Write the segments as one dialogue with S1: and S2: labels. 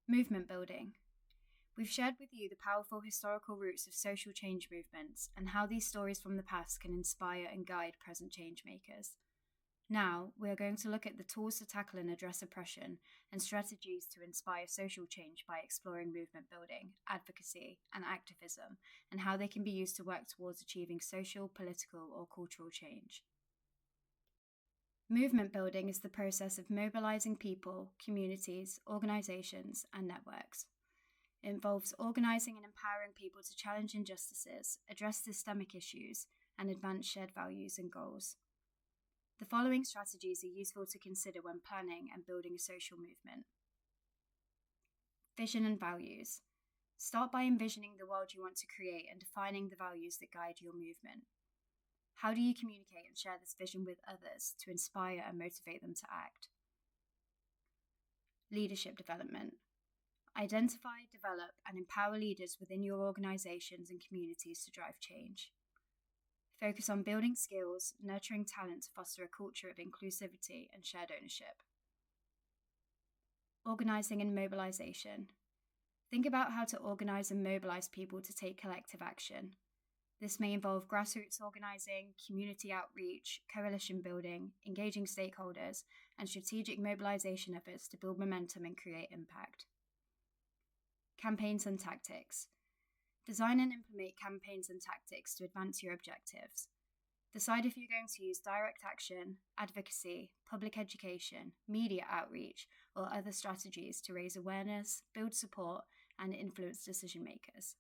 S1: Movement building. We've shared with you the powerful historical roots of social change movements and how these stories from the past can inspire and guide present change makers. Now, we are going to look at the tools to tackle and address oppression and strategies to inspire social change by exploring movement building, advocacy, and activism, and how they can be used to work towards achieving social, political, or cultural change. Movement building is the process of mobilizing people, communities, organizations, and networks. It involves organizing and empowering people to challenge injustices, address systemic issues, and advance shared values and goals. The following strategies are useful to consider when planning and building a social movement. Vision and values. Start by envisioning the world you want to create and defining the values that guide your movement. How do you communicate and share this vision with others to inspire and motivate them to act? Leadership development. Identify, develop, and empower leaders within your organizations and communities to drive change. Focus on building skills, nurturing talent to foster a culture of inclusivity and shared ownership. Organizing and mobilization. Think about how to organize and mobilize people to take collective action. This may involve grassroots organizing, community outreach, coalition building, engaging stakeholders, and strategic mobilization efforts to build momentum and create impact. Campaigns and tactics. Design and implement campaigns and tactics to advance your objectives. Decide if you're going to use direct action, advocacy, public education, media outreach, or other strategies to raise awareness, build support, and influence decision makers.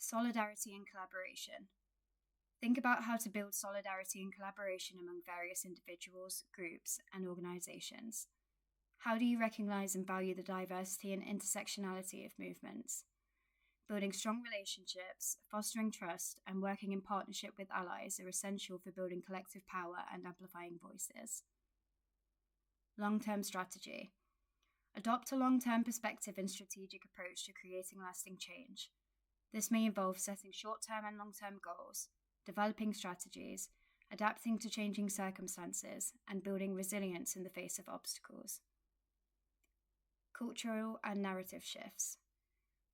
S1: Solidarity and collaboration. Think about how to build solidarity and collaboration among various individuals, groups, and organizations. How do you recognize and value the diversity and intersectionality of movements? Building strong relationships, fostering trust, and working in partnership with allies are essential for building collective power and amplifying voices. Long-term strategy. Adopt a long-term perspective and strategic approach to creating lasting change. This may involve setting short-term and long-term goals, developing strategies, adapting to changing circumstances, and building resilience in the face of obstacles. Cultural and narrative shifts.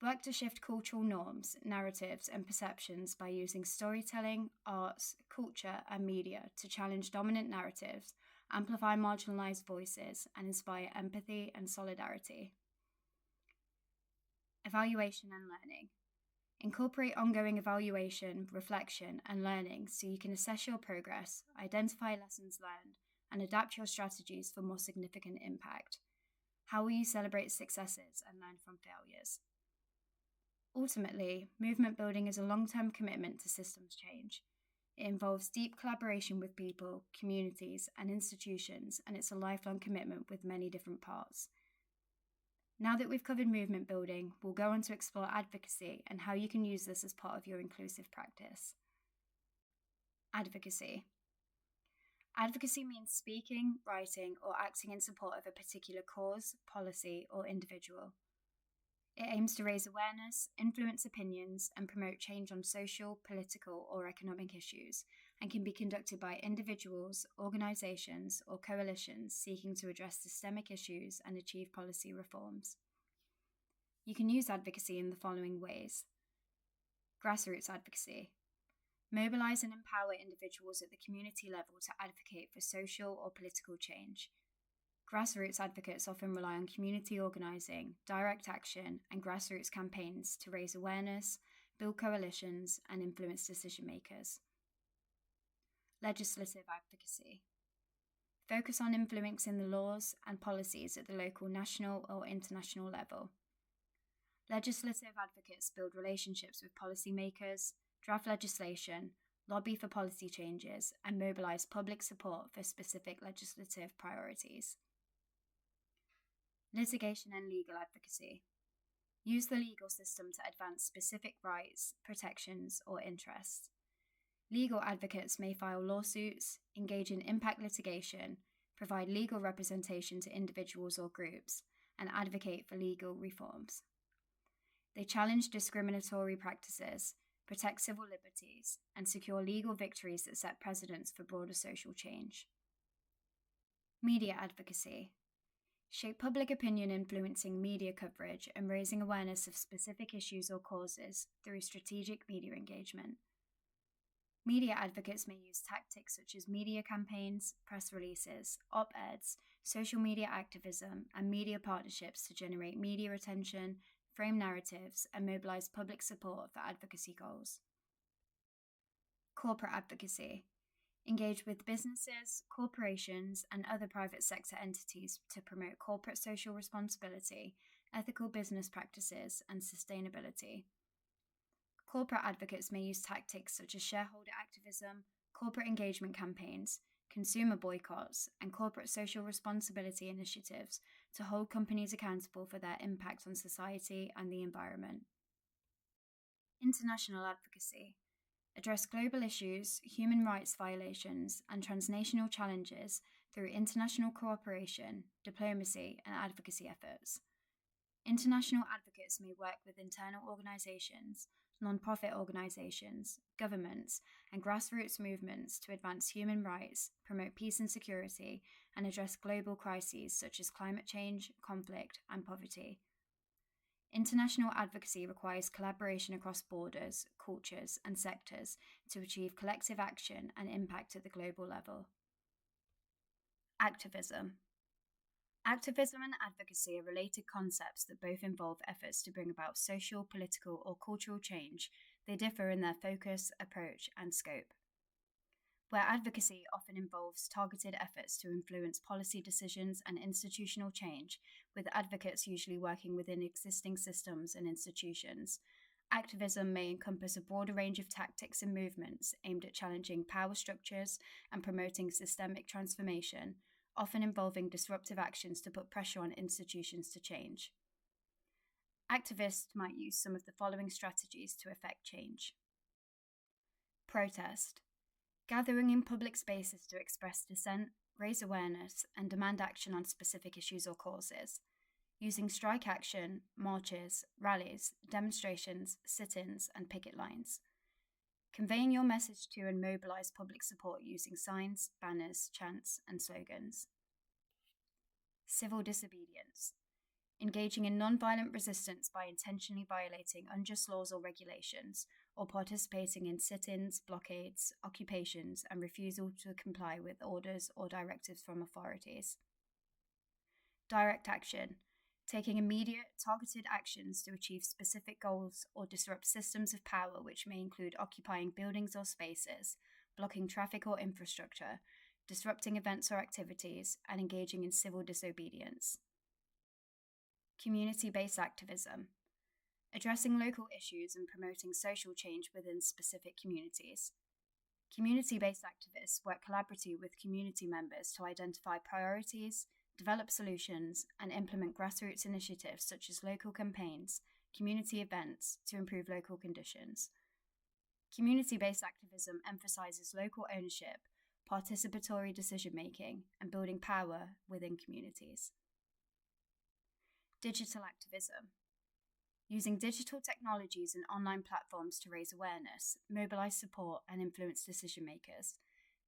S1: Work to shift cultural norms, narratives, and perceptions by using storytelling, arts, culture, and media to challenge dominant narratives, amplify marginalized voices, and inspire empathy and solidarity. Evaluation and learning. Incorporate ongoing evaluation, reflection, and learning so you can assess your progress, identify lessons learned, and adapt your strategies for more significant impact. How will you celebrate successes and learn from failures? Ultimately, movement building is a long-term commitment to systems change. It involves deep collaboration with people, communities, and institutions, and it's a lifelong commitment with many different parts. Now that we've covered movement building, we'll go on to explore advocacy and how you can use this as part of your inclusive practice. Advocacy. Advocacy means speaking, writing, or acting in support of a particular cause, policy, or individual. It aims to raise awareness, influence opinions, and promote change on social, political, or economic issues, and can be conducted by individuals, organizations, or coalitions seeking to address systemic issues and achieve policy reforms. You can use advocacy in the following ways. Grassroots advocacy. Mobilize and empower individuals at the community level to advocate for social or political change. Grassroots advocates often rely on community organizing, direct action, and grassroots campaigns to raise awareness, build coalitions, and influence decision makers. Legislative advocacy. Focus on influencing the laws and policies at the local, national, or international level. Legislative advocates build relationships with policymakers, draft legislation, lobby for policy changes, and mobilize public support for specific legislative priorities. Litigation and legal advocacy. Use the legal system to advance specific rights, protections, or interests. Legal advocates may file lawsuits, engage in impact litigation, provide legal representation to individuals or groups, and advocate for legal reforms. They challenge discriminatory practices, protect civil liberties, and secure legal victories that set precedents for broader social change. Media advocacy. Shape public opinion influencing media coverage and raising awareness of specific issues or causes through strategic media engagement. Media advocates may use tactics such as media campaigns, press releases, op-eds, social media activism, and media partnerships to generate media attention, frame narratives, and mobilize public support for advocacy goals. Corporate advocacy. Engage with businesses, corporations, and other private sector entities to promote corporate social responsibility, ethical business practices, and sustainability. Corporate advocates may use tactics such as shareholder activism, corporate engagement campaigns, consumer boycotts, and corporate social responsibility initiatives to hold companies accountable for their impact on society and the environment. International advocacy. Address global issues, human rights violations, and transnational challenges through international cooperation, diplomacy, and advocacy efforts. International advocates may work with internal organizations, non-profit organizations, governments, and grassroots movements to advance human rights, promote peace and security, and address global crises such as climate change, conflict, and poverty. International advocacy requires collaboration across borders, cultures, and sectors to achieve collective action and impact at the global level. Activism. Activism and advocacy are related concepts that both involve efforts to bring about social, political, or cultural change. They differ in their focus, approach, and scope. Where advocacy often involves targeted efforts to influence policy decisions and institutional change, with advocates usually working within existing systems and institutions, activism may encompass a broader range of tactics and movements aimed at challenging power structures and promoting systemic transformation, often involving disruptive actions to put pressure on institutions to change. Activists might use some of the following strategies to effect change. Protest. Gathering in public spaces to express dissent, raise awareness, and demand action on specific issues or causes, using strike action, marches, rallies, demonstrations, sit-ins, and picket lines. Conveying your message to and mobilize public support using signs, banners, chants, and slogans. Civil disobedience. Engaging in non-violent resistance by intentionally violating unjust laws or regulations, or participating in sit-ins, blockades, occupations, and refusal to comply with orders or directives from authorities. Direct action. Taking immediate, targeted actions to achieve specific goals or disrupt systems of power, which may include occupying buildings or spaces, blocking traffic or infrastructure, disrupting events or activities, and engaging in civil disobedience. Community-based activism. Addressing local issues and promoting social change within specific communities. Community-based activists work collaboratively with community members to identify priorities, develop solutions, and implement grassroots initiatives such as local campaigns, community events to improve local conditions. Community-based activism emphasizes local ownership, participatory decision-making, and building power within communities. Digital activism. Using digital technologies and online platforms to raise awareness, mobilize support, and influence decision-makers.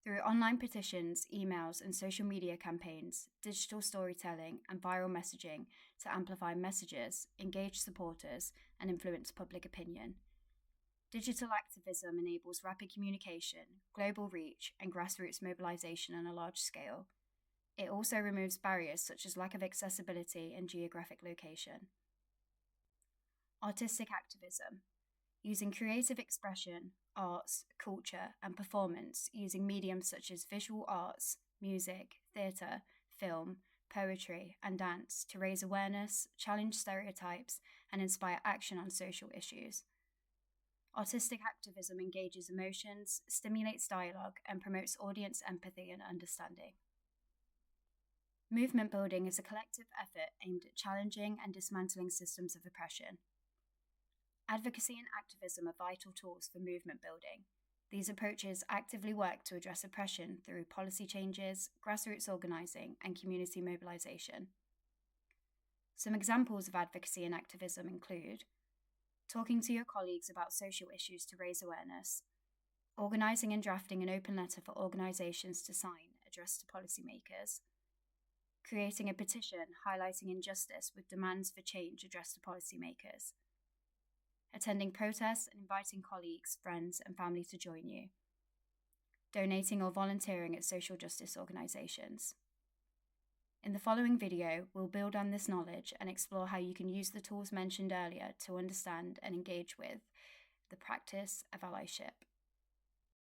S1: Through online petitions, emails, and social media campaigns, digital storytelling, and viral messaging to amplify messages, engage supporters, and influence public opinion. Digital activism enables rapid communication, global reach, and grassroots mobilization on a large scale. It also removes barriers such as lack of accessibility and geographic location. Artistic activism. Using creative expression, arts, culture, and performance using mediums such as visual arts, music, theatre, film, poetry, and dance to raise awareness, challenge stereotypes, and inspire action on social issues. Artistic activism engages emotions, stimulates dialogue, and promotes audience empathy and understanding. Movement building is a collective effort aimed at challenging and dismantling systems of oppression. Advocacy and activism are vital tools for movement building. These approaches actively work to address oppression through policy changes, grassroots organising, and community mobilisation. Some examples of advocacy and activism include talking to your colleagues about social issues to raise awareness, organising and drafting an open letter for organisations to sign addressed to policymakers, creating a petition highlighting injustice with demands for change addressed to policymakers, attending protests and inviting colleagues, friends, and family to join you, donating or volunteering at social justice organisations. In the following video, we'll build on this knowledge and explore how you can use the tools mentioned earlier to understand and engage with the practice of allyship.